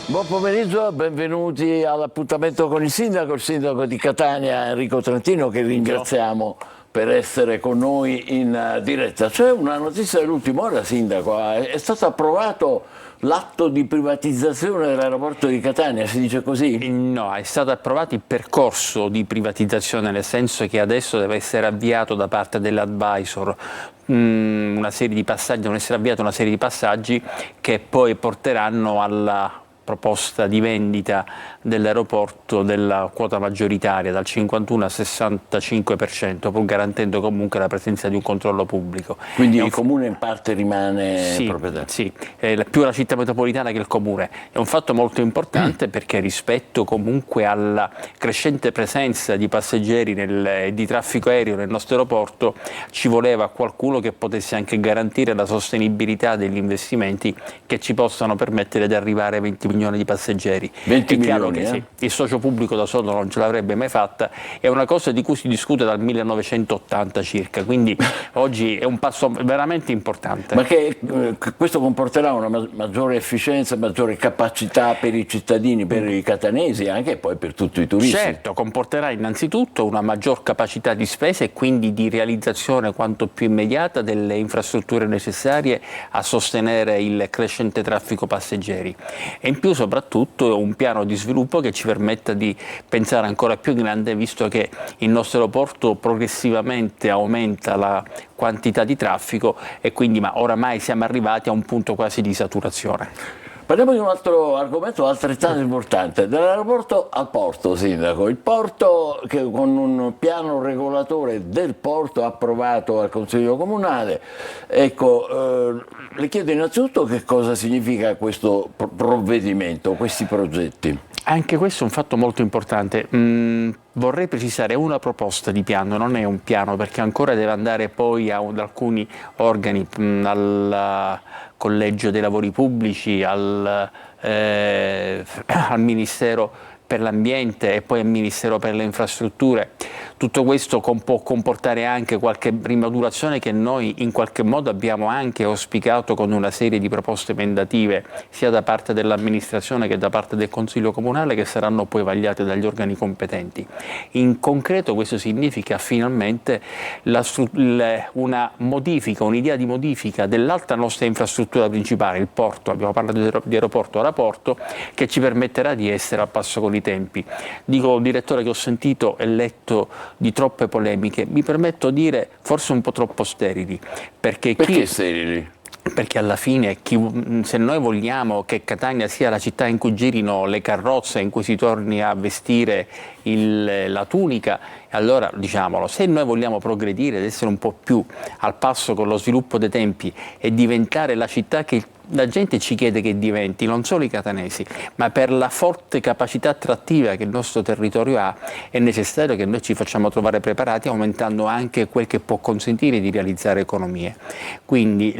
Buon pomeriggio, benvenuti all'appuntamento con il sindaco di Catania, Enrico Trentino, che ringraziamo per essere con noi in diretta. C'è una notizia dell'ultima ora, sindaco, è stato approvato l'atto di privatizzazione dell'aeroporto di Catania, si dice così? No, è stato approvato il percorso di privatizzazione, nel senso che adesso deve essere avviato da parte dell'advisor una serie di passaggi, devono essere avviata una serie di passaggi che poi porteranno alla proposta di vendita dell'aeroporto della quota maggioritaria dal 51 al 65%, pur garantendo comunque la presenza di un controllo pubblico. Quindi il comune in parte rimane Sì, proprietario? sì, più la città metropolitana che il comune. È un fatto molto importante perché rispetto comunque alla crescente presenza di passeggeri e di traffico aereo nel nostro aeroporto ci voleva qualcuno che potesse anche garantire la sostenibilità degli investimenti che ci possano permettere di arrivare a 20 milioni di passeggeri. 20 è chiaro milioni, che sì, il socio pubblico da solo non ce l'avrebbe mai fatta, è una cosa di cui si discute dal 1980 circa, quindi oggi è un passo veramente importante. Ma questo comporterà una maggiore efficienza, maggiore capacità per i cittadini, per i catanesi e anche poi per tutti i turisti? Certo, comporterà innanzitutto una maggior capacità di spesa e quindi di realizzazione quanto più immediata delle infrastrutture necessarie a sostenere il crescente traffico passeggeri e in più soprattutto un piano di sviluppo che ci permetta di pensare ancora più grande, visto che il nostro aeroporto progressivamente aumenta la quantità di traffico e quindi oramai siamo arrivati a un punto quasi di saturazione. Parliamo di un altro argomento altrettanto importante, dall'aeroporto al porto, sindaco. Il porto che con un piano regolatore del porto approvato al Consiglio Comunale, ecco, le chiedo innanzitutto che cosa significa questo provvedimento, questi progetti. Anche questo è un fatto molto importante. Vorrei precisare, è una proposta di piano, non è un piano, perché ancora deve andare poi ad alcuni organi, al Collegio dei Lavori Pubblici, al Ministero per l'Ambiente e poi al Ministero per le Infrastrutture. Tutto questo può comportare anche qualche rimodulazione che noi in qualche modo abbiamo anche auspicato con una serie di proposte emendative sia da parte dell'amministrazione che da parte del Consiglio Comunale, che saranno poi vagliate dagli organi competenti. In concreto questo significa finalmente una modifica, un'idea di modifica dell'altra nostra infrastruttura principale, il porto, abbiamo parlato di aeroporto a porto, che ci permetterà di essere al passo con i tempi. Dico, direttore, che ho sentito e letto di troppe polemiche, mi permetto di dire forse un po' troppo sterili. Perché sterili? Perché alla fine, se noi vogliamo che Catania sia la città in cui girino le carrozze, in cui si torni a vestire la tunica, allora diciamolo, se noi vogliamo progredire ed essere un po' più al passo con lo sviluppo dei tempi e diventare la città che la gente ci chiede che diventi, non solo i catanesi, ma per la forte capacità attrattiva che il nostro territorio ha, è necessario che noi ci facciamo trovare preparati, aumentando anche quel che può consentire di realizzare economie. Quindi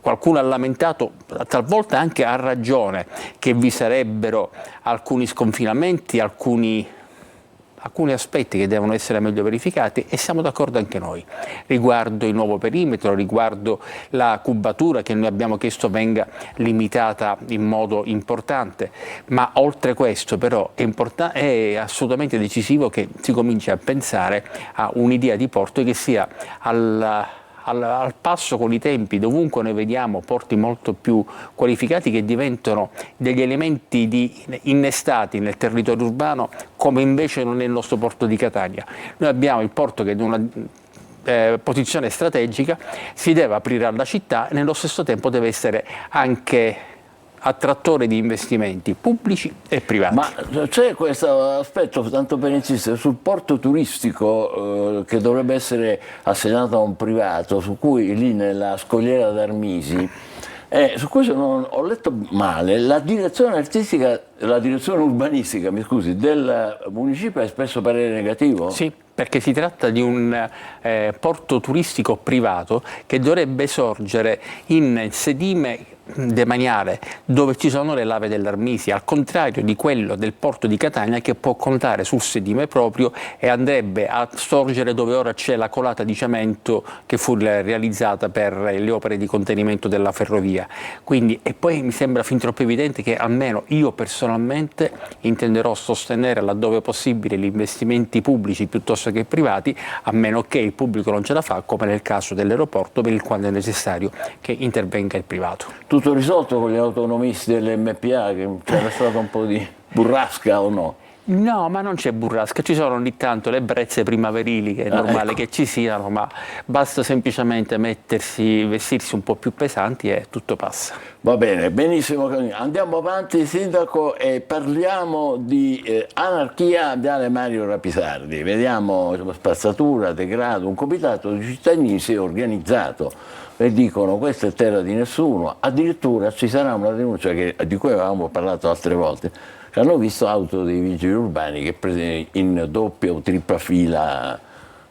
qualcuno ha lamentato, talvolta anche a ragione, che vi sarebbero alcuni sconfinamenti, alcuni aspetti che devono essere meglio verificati, e siamo d'accordo anche noi riguardo il nuovo perimetro, riguardo la cubatura che noi abbiamo chiesto venga limitata in modo importante, ma oltre questo però è assolutamente decisivo che si cominci a pensare a un'idea di porto che sia al passo con i tempi, dovunque noi vediamo porti molto più qualificati che diventano degli elementi innestati nel territorio urbano, come invece non è il nostro porto di Catania. Noi abbiamo il porto che è di una posizione strategica, si deve aprire alla città e nello stesso tempo deve essere anche attrattore di investimenti pubblici e privati. Ma c'è questo aspetto, tanto per insistere, sul porto turistico che dovrebbe essere assegnato a un privato, su cui lì nella scogliera d'Armisi, su questo non ho letto male, la direzione artistica, la direzione urbanistica, mi scusi, del municipio ha espresso parere negativo? Sì, perché si tratta di un porto turistico privato che dovrebbe sorgere in sedime demaniale dove ci sono le lave dell'Armisi, al contrario di quello del porto di Catania che può contare sul sedime proprio e andrebbe a sorgere dove ora c'è la colata di cemento che fu realizzata per le opere di contenimento della ferrovia. Quindi, e poi mi sembra fin troppo evidente che almeno io personalmente intenderò sostenere laddove possibile gli investimenti pubblici piuttosto che privati, a meno che il pubblico non ce la fa, come nel caso dell'aeroporto, per il quale è necessario che intervenga il privato. Tutto risolto con gli autonomisti dell'MPA, che c'era stata un po' di burrasca o no? No, ma non c'è burrasca, ci sono ogni tanto le brezze primaverili che è normale ecco. che ci siano, ma basta semplicemente vestirsi un po' più pesanti e tutto passa. Va bene, benissimo. Andiamo avanti, Sindaco, e parliamo di anarchia Viale Mario Rapisardi. Vediamo spazzatura, degrado, un comitato di cittadini si è organizzato e dicono questa è terra di nessuno, addirittura ci sarà una denuncia di cui avevamo parlato altre volte, che hanno visto auto dei vigili urbani che in doppia o tripla fila.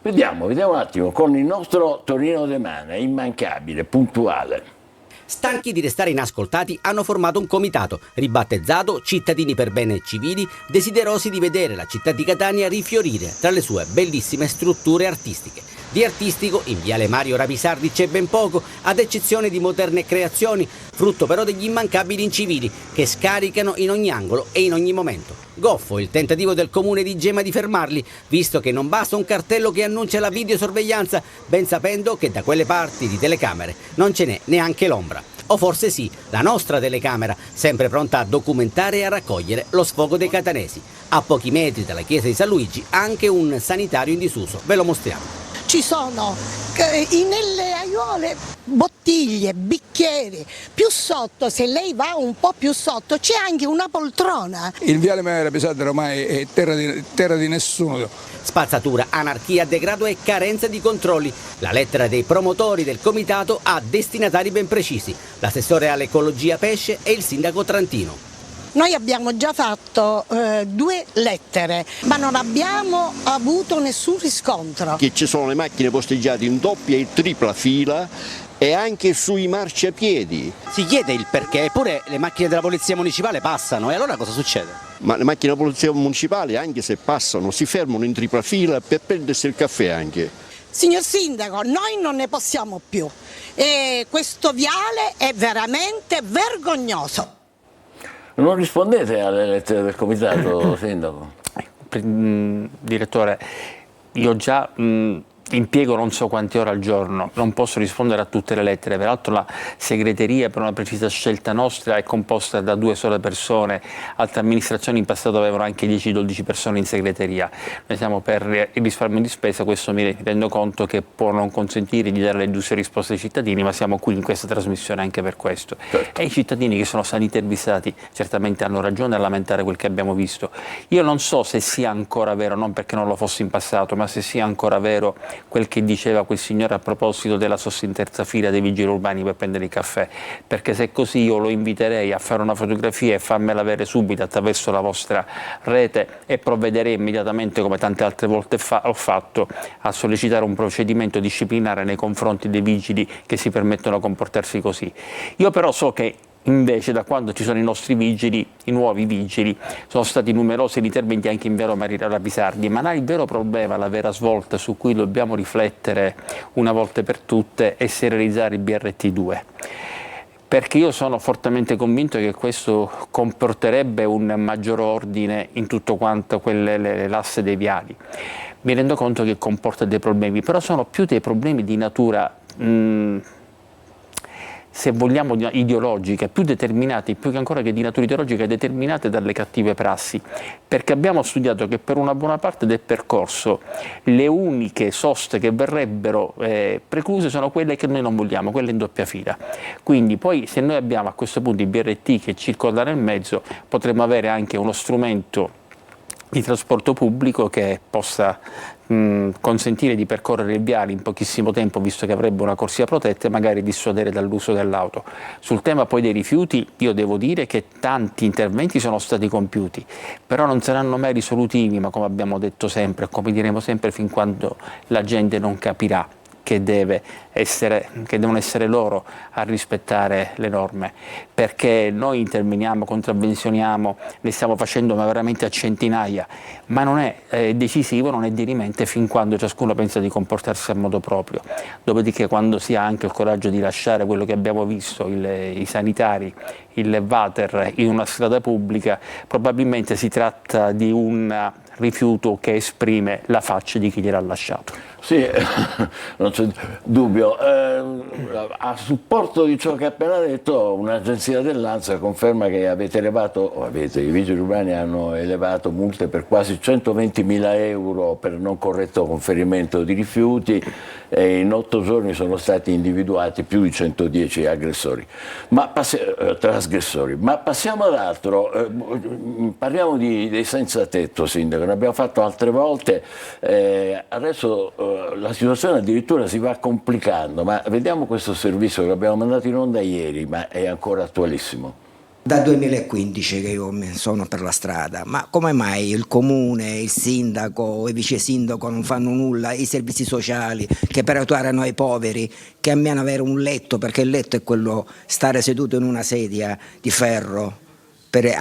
Vediamo un attimo con il nostro Torino De Mana, immancabile, puntuale. Stanchi di restare inascoltati, hanno formato un comitato, ribattezzato Cittadini per Bene Civili, desiderosi di vedere la città di Catania rifiorire tra le sue bellissime strutture artistiche. Di artistico in Viale Mario Rapisardi c'è ben poco, ad eccezione di moderne creazioni, frutto però degli immancabili incivili che scaricano in ogni angolo e in ogni momento. Goffo il tentativo del comune di Gema di fermarli, visto che non basta un cartello che annuncia la videosorveglianza, ben sapendo che da quelle parti di telecamere non ce n'è neanche l'ombra. O forse sì, la nostra telecamera, sempre pronta a documentare e a raccogliere lo sfogo dei catanesi. A pochi metri dalla chiesa di San Luigi anche un sanitario in disuso, ve lo mostriamo. Ci sono nelle aiuole bottiglie, bicchieri, più sotto, se lei va un po' più sotto, c'è anche una poltrona. Il Viale Mario Rapisardi ormai è terra di nessuno. Spazzatura, anarchia, degrado e carenza di controlli. La lettera dei promotori del comitato ha destinatari ben precisi, l'assessore all'ecologia Pesce e il sindaco Trantino. Noi abbiamo già fatto 2 lettere, ma non abbiamo avuto nessun riscontro. Che ci sono le macchine posteggiate in doppia e tripla fila e anche sui marciapiedi. Si chiede il perché, eppure le macchine della polizia municipale passano, e allora cosa succede? Ma le macchine della polizia municipale, anche se passano, si fermano in tripla fila per prendersi il caffè anche. Signor Sindaco, noi non ne possiamo più e questo viale è veramente vergognoso. Non rispondete alle lettere del comitato, Sindaco? Direttore, io già impiego non so quante ore al giorno, non posso rispondere a tutte le lettere, peraltro la segreteria per una precisa scelta nostra è composta da 2 sole persone, altre amministrazioni in passato avevano anche 10-12 persone in segreteria, noi siamo per il risparmio di spesa, questo mi rendo conto che può non consentire di dare le giuste risposte ai cittadini, ma siamo qui in questa trasmissione anche per questo. Certo. E i cittadini che sono stati intervistati certamente hanno ragione a lamentare quel che abbiamo visto. Io non so se sia ancora vero, non perché non lo fosse in passato, ma se sia ancora vero quel che diceva quel signore a proposito della sosta in terza fila dei vigili urbani per prendere il caffè, perché se è così io lo inviterei a fare una fotografia e farmela avere subito attraverso la vostra rete e provvederei immediatamente, come tante altre volte ho fatto, a sollecitare un procedimento disciplinare nei confronti dei vigili che si permettono di comportarsi così. Io però so che invece da quando ci sono i nostri vigili, i nuovi vigili, sono stati numerosi gli interventi anche in Viale Mario Rapisardi, ma il vero problema, la vera svolta su cui dobbiamo riflettere una volta per tutte è se realizzare il BRT2. Perché io sono fortemente convinto che questo comporterebbe un maggior ordine in tutto quanto l'asse dei viali. Mi rendo conto che comporta dei problemi, però sono più dei problemi di natura se vogliamo ideologiche, più determinate, più che ancora che di natura ideologica, determinate dalle cattive prassi, perché abbiamo studiato che per una buona parte del percorso le uniche soste che verrebbero precluse sono quelle che noi non vogliamo, quelle in doppia fila. Quindi poi se noi abbiamo a questo punto i BRT che circola nel mezzo, potremmo avere anche uno strumento di trasporto pubblico che possa consentire di percorrere il viale in pochissimo tempo, visto che avrebbe una corsia protetta, e magari dissuadere dall'uso dell'auto. Sul tema poi dei rifiuti io devo dire che tanti interventi sono stati compiuti, però non saranno mai risolutivi, ma come abbiamo detto sempre, come diremo sempre fin quando la gente non capirà. che devono essere loro a rispettare le norme, perché noi interveniamo, contravvenzioniamo, ne stiamo facendo ma veramente a centinaia, ma non è decisivo, non è dirimente fin quando ciascuno pensa di comportarsi a modo proprio. Dopodiché, quando si ha anche il coraggio di lasciare quello che abbiamo visto, i sanitari, il water in una strada pubblica, probabilmente si tratta di un rifiuto che esprime la faccia di chi gliel'ha lasciato. Sì, non c'è dubbio. A supporto di ciò che ha appena detto, un'agenzia dell'ANSA conferma che i vigili urbani hanno elevato multe per quasi 120.000 euro per non corretto conferimento di rifiuti, e in 8 giorni sono stati individuati più di 110 trasgressori. Ma passiamo ad altro. Parliamo dei senza tetto, Sindaco, ne abbiamo fatto altre volte. Adesso la situazione addirittura si va complicando, ma vediamo questo servizio che abbiamo mandato in onda ieri, ma è ancora attualissimo. Dal 2015 che io sono per la strada, ma come mai il comune, il sindaco, il vice sindaco non fanno nulla, i servizi sociali che per aiutare noi poveri, che almeno avere un letto, perché il letto è quello, stare seduto in una sedia di ferro per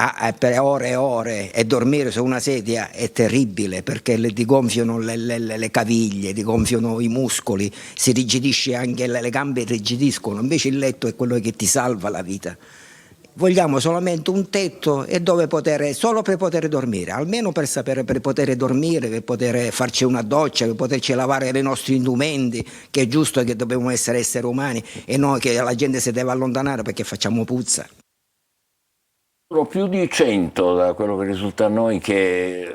ore e ore e dormire su una sedia è terribile, perché ti gonfiano le caviglie, ti gonfiano i muscoli, si irrigidisce anche le gambe, irrigidiscono, invece il letto è quello che ti salva la vita. Vogliamo solamente un tetto e solo per poter dormire, almeno per poter dormire, per poter farci una doccia, per poterci lavare i nostri indumenti, che è giusto che dobbiamo essere esseri umani e non che la gente si deve allontanare perché facciamo puzza. Sono più di 100, da quello che risulta a noi, che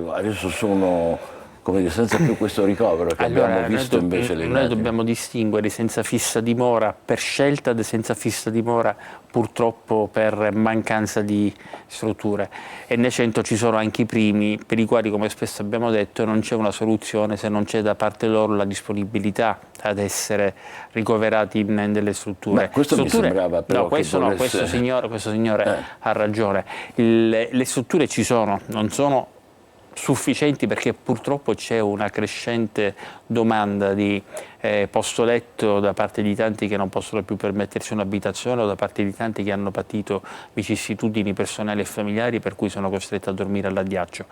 adesso sono, come dire, senza più questo ricovero che abbiamo visto invece le immagini. Noi dobbiamo distinguere i senza fissa dimora per scelta dei senza fissa dimora purtroppo per mancanza di strutture, e nei 100 ci sono anche i primi per i quali, come spesso abbiamo detto, non c'è una soluzione se non c'è da parte loro la disponibilità ad essere ricoverati in delle strutture. Ma questo mi sembrava però questo signore ha ragione. Le strutture ci sono, non sono sufficienti, perché purtroppo c'è una crescente domanda di posto letto da parte di tanti che non possono più permettersi un'abitazione, o da parte di tanti che hanno patito vicissitudini personali e familiari per cui sono costretti a dormire all'addiaccio,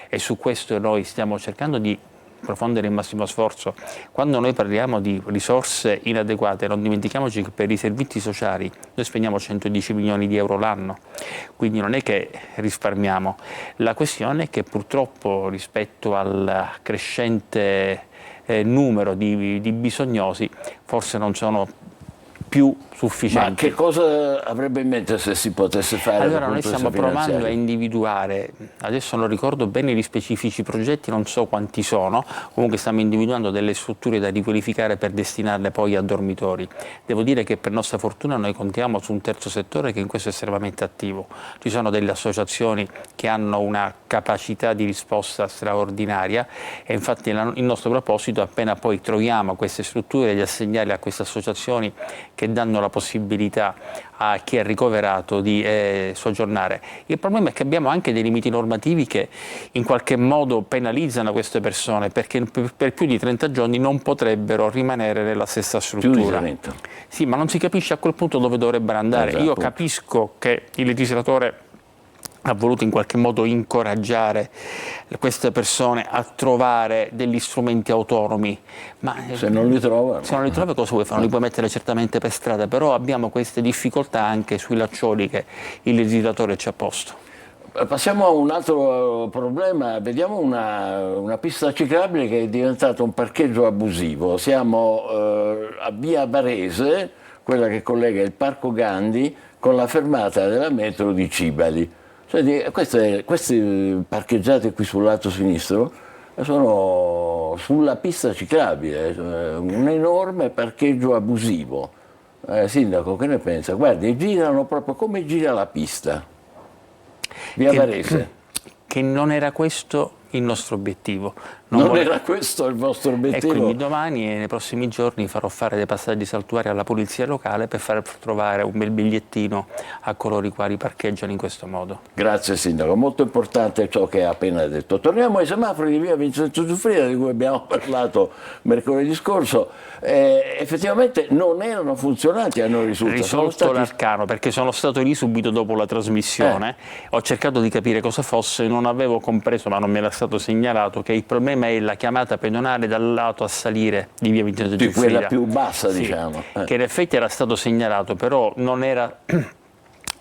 e su questo noi stiamo cercando di profondere il massimo sforzo. Quando noi parliamo di risorse inadeguate, non dimentichiamoci che per i servizi sociali noi spendiamo 110 milioni di euro l'anno, quindi non è che risparmiamo. La questione è che purtroppo rispetto al crescente numero di bisognosi forse non sono più sufficienti. Ma che cosa avrebbe in mente se si potesse fare? Allora, noi stiamo provando a individuare, adesso non ricordo bene gli specifici progetti, non so quanti sono, comunque stiamo individuando delle strutture da riqualificare per destinarle poi a dormitori. Devo dire che per nostra fortuna noi contiamo su un terzo settore che in questo è estremamente attivo. Ci sono delle associazioni che hanno una capacità di risposta straordinaria, e infatti il nostro proposito, appena poi troviamo queste strutture, di assegnarle a queste associazioni che danno la possibilità a chi è ricoverato di soggiornare. Il problema è che abbiamo anche dei limiti normativi che in qualche modo penalizzano queste persone, perché per più di 30 giorni non potrebbero rimanere nella stessa struttura. Più di 30. Sì, ma non si capisce a quel punto dove dovrebbero andare. Io capisco che il legislatore ha voluto in qualche modo incoraggiare queste persone a trovare degli strumenti autonomi, ma se non li trova cosa vuoi fare? Non li puoi mettere certamente per strada, però abbiamo queste difficoltà anche sui laccioli che il legislatore ci ha posto. Passiamo a un altro problema, vediamo una pista ciclabile che è diventata un parcheggio abusivo. Siamo a via Varese, quella che collega il Parco Gandhi con la fermata della metro di Cibali. Cioè, questi parcheggiati qui sul lato sinistro sono sulla pista ciclabile, un enorme parcheggio abusivo. Sindaco, che ne pensa? Guardi, girano proprio come gira la pista. Via Varese. Che non era questo il nostro obiettivo. Non era questo il vostro E obiettivo? quindi domani e nei prossimi giorni farò fare dei passaggi saltuari alla polizia locale per far trovare un bel bigliettino a coloro i quali parcheggiano in questo modo. Grazie Sindaco, molto importante ciò che ha appena detto. Torniamo ai semafori di via Vincenzo Giuffrida, di cui abbiamo parlato mercoledì scorso. Effettivamente non erano funzionanti, a noi risulta. Risolto l'arcano, perché sono stato lì subito dopo la trasmissione, ho cercato di capire cosa fosse, non avevo compreso, ma non me era stato segnalato, che il problema è la chiamata pedonale dal lato a salire di via Vincenzo Giuffrida. Quella più bassa, sì, diciamo. Che in effetti era stato segnalato, però non era...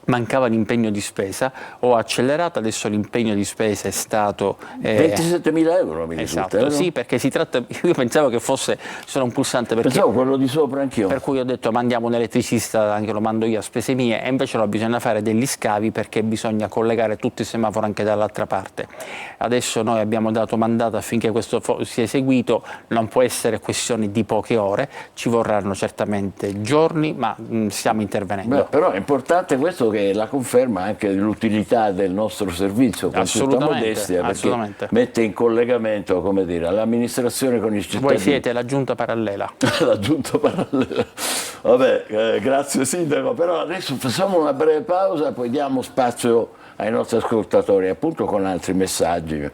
mancava l'impegno di spesa, ho accelerato, adesso l'impegno di spesa è stato 27.000 euro, mi risulta. Esatto, sì, perché si tratta, io pensavo che fosse solo un pulsante, perché, pensavo quello di sopra anch'io. Per cui ho detto mandiamo un elettricista, anche lo mando io a spese mie, e invece no, bisogna fare degli scavi perché bisogna collegare tutti i semafori anche dall'altra parte. Adesso noi abbiamo dato mandato affinché questo sia eseguito, non può essere questione di poche ore, ci vorranno certamente giorni, ma stiamo intervenendo. Beh, però è importante questo, che la conferma anche dell'utilità del nostro servizio, con tutta modestia, perché mette in collegamento, come dire, l'amministrazione con i cittadini. Voi siete la giunta parallela. La giunta parallela. Vabbè, grazie Sindaco, però adesso facciamo una breve pausa, poi diamo spazio ai nostri ascoltatori, appunto con altri messaggi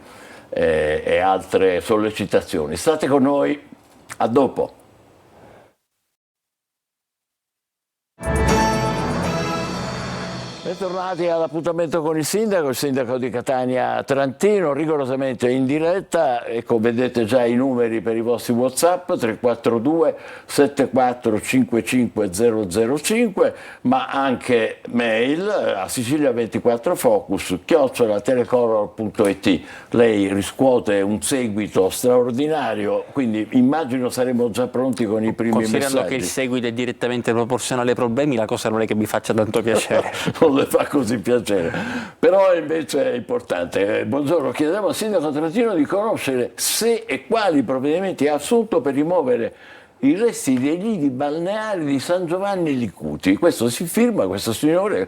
e altre sollecitazioni. State con noi, a dopo. Bentornati all'appuntamento con il sindaco di Catania Trantino, rigorosamente in diretta. Ecco, vedete già i numeri per i vostri WhatsApp, 342 7455 005, ma anche mail a sicilia24focus@telecolor.it. Lei riscuote un seguito straordinario, quindi immagino saremo già pronti con i primi messaggi. Considerando che il seguito è direttamente proporzionale ai problemi, la cosa non è che mi faccia tanto piacere. Non le fa così piacere, però invece è importante. Buongiorno, chiediamo al sindaco Trantino di conoscere se e quali provvedimenti ha assunto per rimuovere i resti dei lidi balneari di San Giovanni Licuti. Questo si firma, questo signore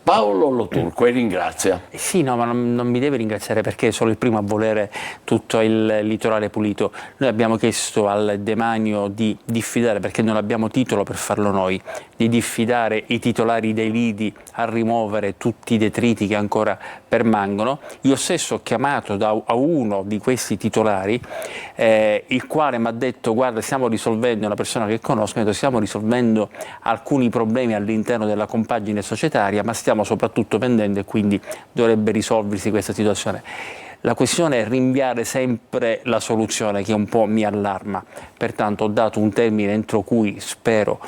Paolo Loturco, e ringrazia. Sì, no, ma non mi deve ringraziare, perché è solo il primo a volere tutto il litorale pulito. Noi abbiamo chiesto al demanio di diffidare, perché non abbiamo titolo per farlo noi, di diffidare i titolari dei lidi a rimuovere tutti i detriti che ancora permangono. Io stesso ho chiamato a uno di questi titolari, il quale mi ha detto: guarda, stiamo risolvendo, una persona che conosco, mi ha detto, stiamo risolvendo alcuni problemi all'interno della compagine societaria, ma stiamo soprattutto vendendo, e quindi dovrebbe risolversi questa situazione. La questione è rinviare sempre la soluzione, che un po' mi allarma, pertanto ho dato un termine entro cui spero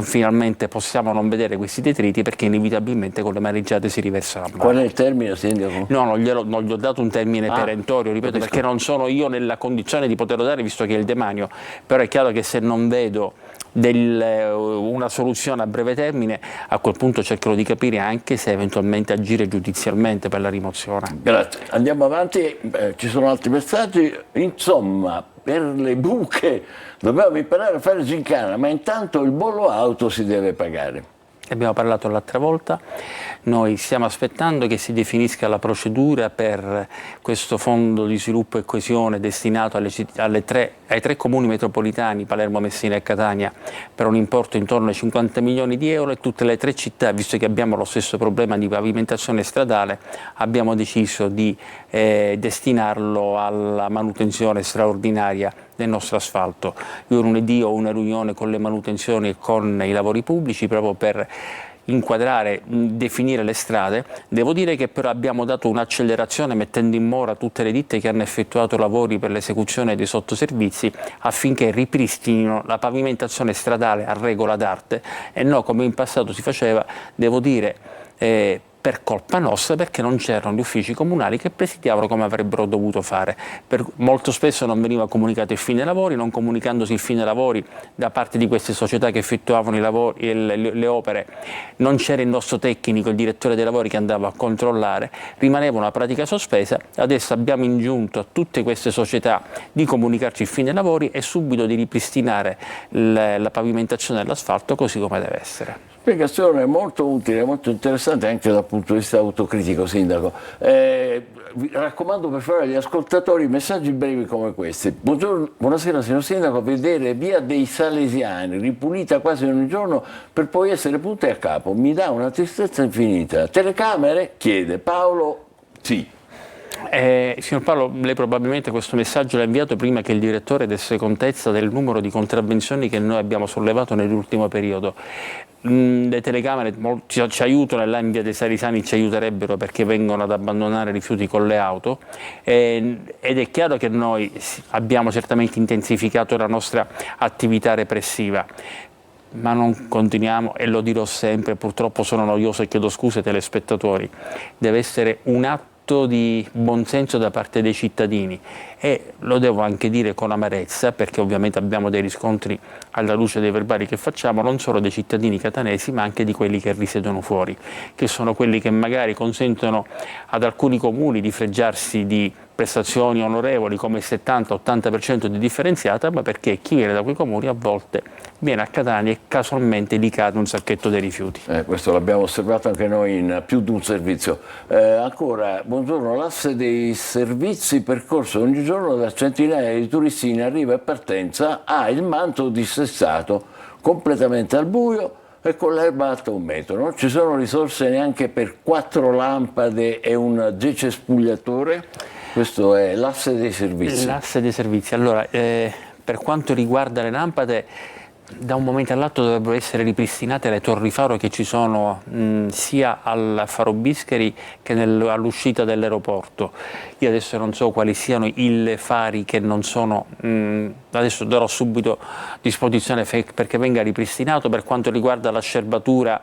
finalmente possiamo non vedere questi detriti, perché inevitabilmente con le mareggiate si riversano a mare. Qual è il termine, sindaco? No, non gli ho dato un termine perentorio, ripeto, perché non sono io nella condizione di poterlo dare, visto che è il demanio, però è chiaro che se non vedo una soluzione a breve termine, a quel punto cercherò di capire anche se eventualmente agire giudizialmente per la rimozione. Grazie, andiamo avanti, ci sono altri messaggi. Insomma, per le buche dobbiamo imparare a fare gincana, ma intanto il bollo auto si deve pagare. Abbiamo parlato l'altra volta, noi stiamo aspettando che si definisca la procedura per questo fondo di sviluppo e coesione destinato ai tre comuni metropolitani, Palermo, Messina e Catania, per un importo intorno ai 50 milioni di euro, e tutte le tre città, visto che abbiamo lo stesso problema di pavimentazione stradale, abbiamo deciso di destinarlo alla manutenzione straordinaria del nostro asfalto. Io lunedì ho una riunione con le manutenzioni e con i lavori pubblici proprio per inquadrare, definire le strade. Devo dire che però abbiamo dato un'accelerazione mettendo in mora tutte le ditte che hanno effettuato lavori per l'esecuzione dei sottoservizi, affinché ripristinino la pavimentazione stradale a regola d'arte e non come in passato si faceva, devo dire, per colpa nostra, perché non c'erano gli uffici comunali che presidiavano come avrebbero dovuto fare. Molto spesso non veniva comunicato il fine lavori, non comunicandosi il fine lavori da parte di queste società che effettuavano i lavori, le opere, non c'era il nostro tecnico, il direttore dei lavori che andava a controllare, rimaneva una pratica sospesa. Adesso abbiamo ingiunto a tutte queste società di comunicarci il fine lavori e subito di ripristinare la pavimentazione dell'asfalto così come deve essere. Spiegazione molto utile, molto interessante anche dal punto di vista autocritico, Sindaco. Vi raccomando per fare agli ascoltatori messaggi brevi come questi. Buonasera signor Sindaco, vedere via dei Salesiani ripulita quasi ogni giorno per poi essere punta a capo mi dà una tristezza infinita. Telecamere? Chiede Paolo. Sì. Signor Paolo, lei probabilmente questo messaggio l'ha inviato prima che il direttore desse contezza del numero di contravvenzioni che noi abbiamo sollevato nell'ultimo periodo. Le telecamere ci aiutano, e là in via dei Salesiani ci aiuterebbero perché vengono ad abbandonare rifiuti con le auto, ed è chiaro che noi abbiamo certamente intensificato la nostra attività repressiva, ma non continuiamo, e lo dirò sempre, purtroppo sono noioso e chiedo scusa ai telespettatori, deve essere un atto di buonsenso da parte dei cittadini, e lo devo anche dire con amarezza perché ovviamente abbiamo dei riscontri alla luce dei verbali che facciamo, non solo dei cittadini catanesi ma anche di quelli che risiedono fuori, che sono quelli che magari consentono ad alcuni comuni di fregiarsi di prestazioni onorevoli come il 70-80% di differenziata, ma perché chi viene da quei comuni a volte viene a Catania e casualmente gli cade un sacchetto dei rifiuti. Questo l'abbiamo osservato anche noi in più di un servizio. Ancora, buongiorno, l'asse dei servizi percorso ogni giorno da centinaia di turisti in arrivo e partenza ha il manto dissestato completamente al buio e con l'erba alta 1 metro. Non ci sono risorse neanche per 4 lampade e un decespugliatore. Questo è l'asse dei servizi. L'asse dei servizi. Allora, per quanto riguarda le lampade, da un momento all'altro dovrebbero essere ripristinate le torri faro che ci sono sia al Faro Bischeri che all'uscita dell'aeroporto. Io adesso non so quali siano i fari che non sono, adesso darò subito disposizione perché venga ripristinato. Per quanto riguarda la scerbatura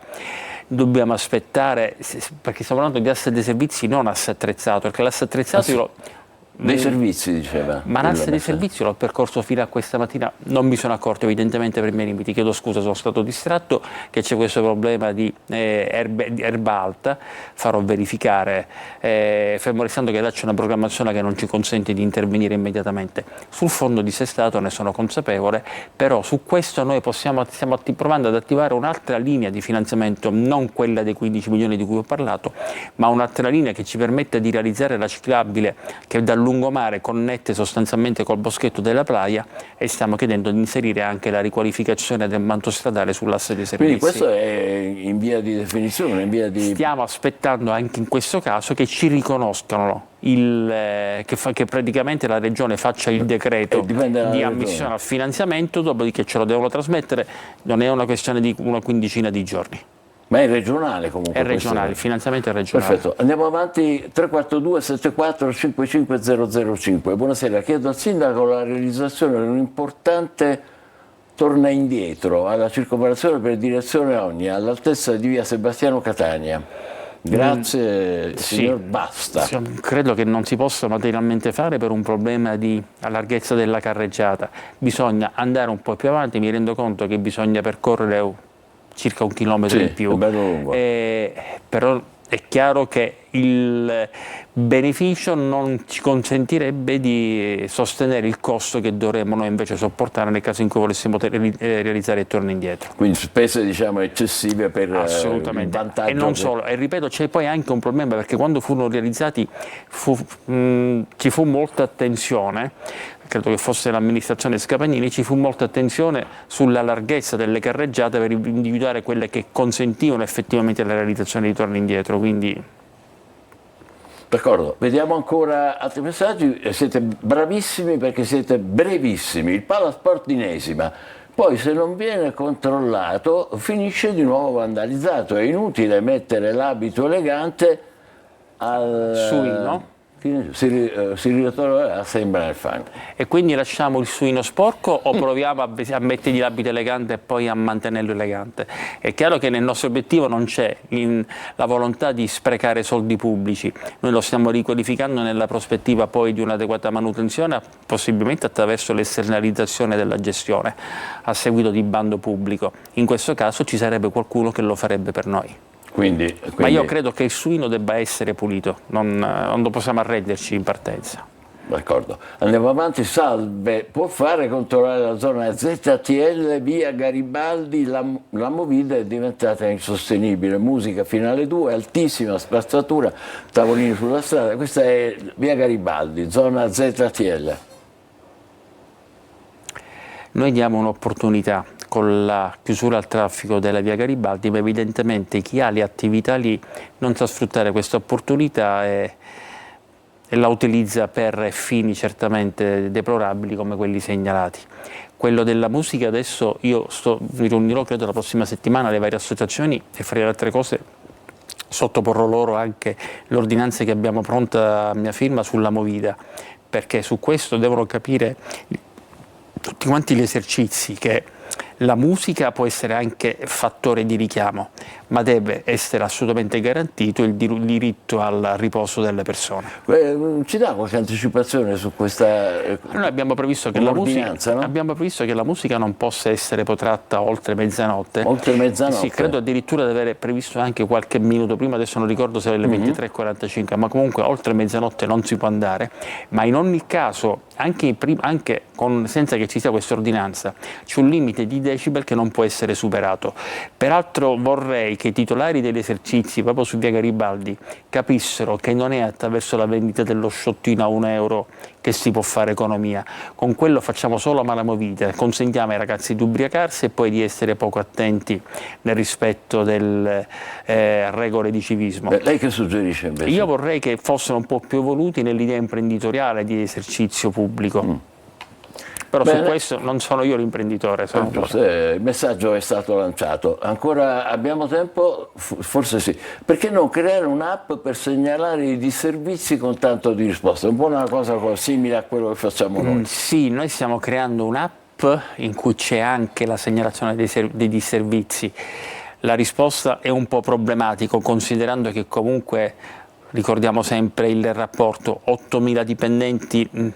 dobbiamo aspettare, perché stiamo parlando di asse dei servizi, non asse attrezzato, perché l'asse attrezzato dei servizi, diceva. Ma l'asse dei servizi l'ho percorso fino a questa mattina, non mi sono accorto evidentemente per i miei limiti, chiedo scusa, sono stato distratto, che c'è questo problema di erba alta, farò verificare, fermo restando che là c'è una programmazione che non ci consente di intervenire immediatamente. Sul fondo dissestato ne sono consapevole, però su questo noi stiamo provando ad attivare un'altra linea di finanziamento, non quella dei 15 milioni di cui ho parlato, ma un'altra linea che ci permette di realizzare la ciclabile che dal lungomare connette sostanzialmente col boschetto della Playa, e stiamo chiedendo di inserire anche la riqualificazione del manto stradale sull'asse dei servizi. Quindi questo è in via di definizione, in via di... Stiamo aspettando anche in questo caso che ci riconoscano che praticamente la Regione faccia il decreto di ammissione al finanziamento, dopodiché ce lo devono trasmettere, non è una questione di una quindicina di giorni. Ma è regionale comunque? È regionale, il finanziamento è regionale. Perfetto, andiamo avanti. 342 74 55 005. Buonasera, chiedo al Sindaco la realizzazione di un importante torna indietro alla circonvallazione per direzione Ognia, all'altezza di via Sebastiano Catania. Grazie, signor Basta. Credo che non si possa materialmente fare per un problema di larghezza della carreggiata. Bisogna andare un po' più avanti, mi rendo conto che bisogna percorrere circa 1 chilometro in più, però è chiaro che il beneficio non ci consentirebbe di sostenere il costo che dovremmo noi invece sopportare nel caso in cui volessimo realizzare il torno indietro. Quindi spese eccessive per il vantaggio. E non solo, e ripeto, c'è poi anche un problema perché quando furono realizzati ci fu molta attenzione, credo che fosse l'amministrazione Scapagnini, ci fu molta attenzione sulla larghezza delle carreggiate per individuare quelle che consentivano effettivamente la realizzazione di torni indietro, quindi... D'accordo, vediamo ancora altri messaggi. Siete bravissimi perché siete brevissimi. Il Palasport di Inesima, poi se non viene controllato finisce di nuovo vandalizzato. È inutile mettere l'abito elegante al suino. Si ritorna a sembra nel fango. E quindi lasciamo il suino sporco o proviamo a mettergli l'abito elegante e poi a mantenerlo elegante? È chiaro che nel nostro obiettivo non c'è la volontà di sprecare soldi pubblici, noi lo stiamo riqualificando nella prospettiva poi di un'adeguata manutenzione, possibilmente attraverso l'esternalizzazione della gestione a seguito di bando pubblico. In questo caso ci sarebbe qualcuno che lo farebbe per noi. Quindi... Ma io credo che il suino debba essere pulito, non possiamo arrenderci in partenza. D'accordo, andiamo avanti. Salve, può fare controllare la zona ZTL via Garibaldi? La movida è diventata insostenibile, musica fino alle 2, altissima spazzatura, tavolini sulla strada. Questa è via Garibaldi, zona ZTL. Noi diamo un'opportunità con la chiusura al traffico della via Garibaldi, ma evidentemente chi ha le attività lì non sa sfruttare questa opportunità e la utilizza per fini certamente deplorabili come quelli segnalati. Quello della musica adesso io mi riunirò credo la prossima settimana le varie associazioni e fra le altre cose sottoporrò loro anche l'ordinanza che abbiamo pronta a mia firma sulla movida, perché su questo devono capire tutti quanti gli esercizi che la musica può essere anche fattore di richiamo, ma deve essere assolutamente garantito il diritto al riposo delle persone. Ci dà qualche anticipazione su questa Noi abbiamo previsto che abbiamo previsto che la musica non possa essere protratta oltre mezzanotte. Oltre mezzanotte? Sì, credo addirittura di avere previsto anche qualche minuto prima, adesso non ricordo se è alle 23:45, ma comunque oltre mezzanotte non si può andare, ma in ogni caso, anche senza che ci sia questa ordinanza, c'è un limite di decibel che non può essere superato. Peraltro vorrei che i titolari degli esercizi proprio su via Garibaldi capissero che non è attraverso la vendita dello sciottino a €1 che si può fare economia, con quello facciamo solo malamovita, consentiamo ai ragazzi di ubriacarsi e poi di essere poco attenti nel rispetto delle regole di civismo. Lei che suggerisce invece? Io vorrei che fossero un po' più evoluti nell'idea imprenditoriale di esercizio pubblico. Però Bene. su questo non sono io l'imprenditore. Il messaggio è stato lanciato. Ancora abbiamo tempo? Forse sì. Perché non creare un'app per segnalare i disservizi con tanto di risposte? Un po' una cosa simile a quello che facciamo noi. Sì, noi stiamo creando un'app in cui c'è anche la segnalazione dei disservizi. La risposta è un po' problematico, considerando che comunque, ricordiamo sempre il rapporto, 8.000 dipendenti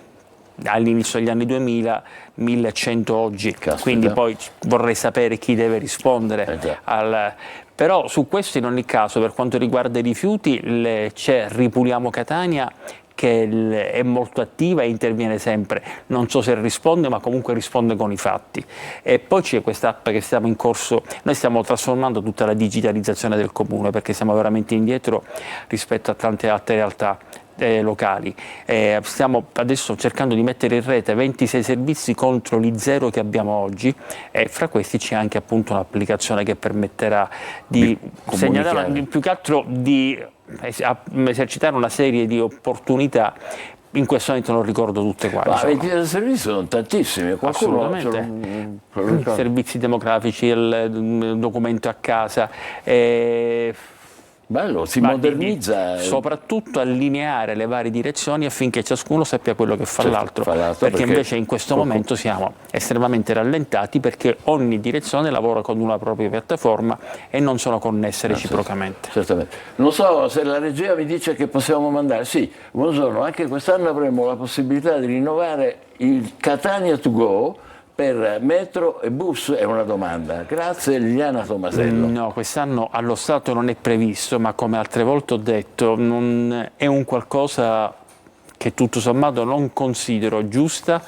all'inizio degli anni 2000, 1.100 oggi. Caspita. Quindi poi vorrei sapere chi deve rispondere. Però su questo in ogni caso, per quanto riguarda i rifiuti, c'è Ripuliamo Catania che è molto attiva e interviene sempre, non so se risponde, ma comunque risponde con i fatti. E poi c'è questa app che stiamo in corso, noi stiamo trasformando tutta la digitalizzazione del comune perché siamo veramente indietro rispetto a tante altre realtà locali. Stiamo adesso cercando di mettere in rete 26 servizi contro gli 0 che abbiamo oggi e fra questi c'è anche appunto un'applicazione che permetterà di segnalare, più che altro di esercitare una serie di opportunità. In questo momento non ricordo tutte quali. Ma 26 servizi sono tantissimi. Assolutamente. Servizi demografici, il documento a casa. Bello, si modernizza. Soprattutto allineare le varie direzioni affinché ciascuno sappia quello che fa l'altro, perché invece in questo momento siamo estremamente rallentati perché ogni direzione lavora con una propria piattaforma e non sono connesse reciprocamente. Certamente. Non so se la regia mi dice che possiamo mandare. Sì, buongiorno, anche quest'anno avremo la possibilità di rinnovare il Catania to go per metro e bus. È una domanda. Grazie Liliana Tomasello. No, quest'anno allo Stato non è previsto, ma come altre volte ho detto, non è un qualcosa che tutto sommato non considero giusta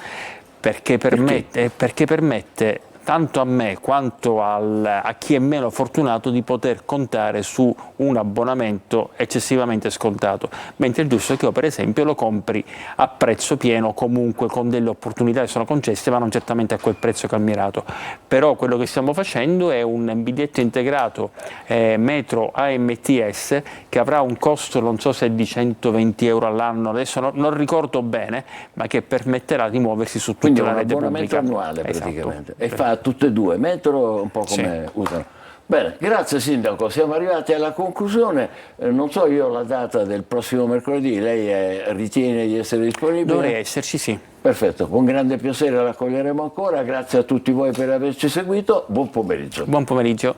perché permette tanto a me quanto a chi è meno fortunato di poter contare su un abbonamento eccessivamente scontato, mentre è giusto che io per esempio lo compri a prezzo pieno, comunque con delle opportunità che sono concesse, ma non certamente a quel prezzo calmirato. Però quello che stiamo facendo è un biglietto integrato metro AMTS che avrà un costo, non so se è di 120 euro all'anno, adesso non ricordo bene, ma che permetterà di muoversi su tutta la rete pubblica. Quindi un abbonamento annuale praticamente. Esatto. E fa tutte e due, metro un po' come usano. Bene, grazie Sindaco, siamo arrivati alla conclusione. Non so io la data del prossimo mercoledì, lei ritiene di essere disponibile? Dovrei esserci, sì. Perfetto, con grande piacere l'accoglieremo ancora, grazie a tutti voi per averci seguito, buon pomeriggio. Buon pomeriggio.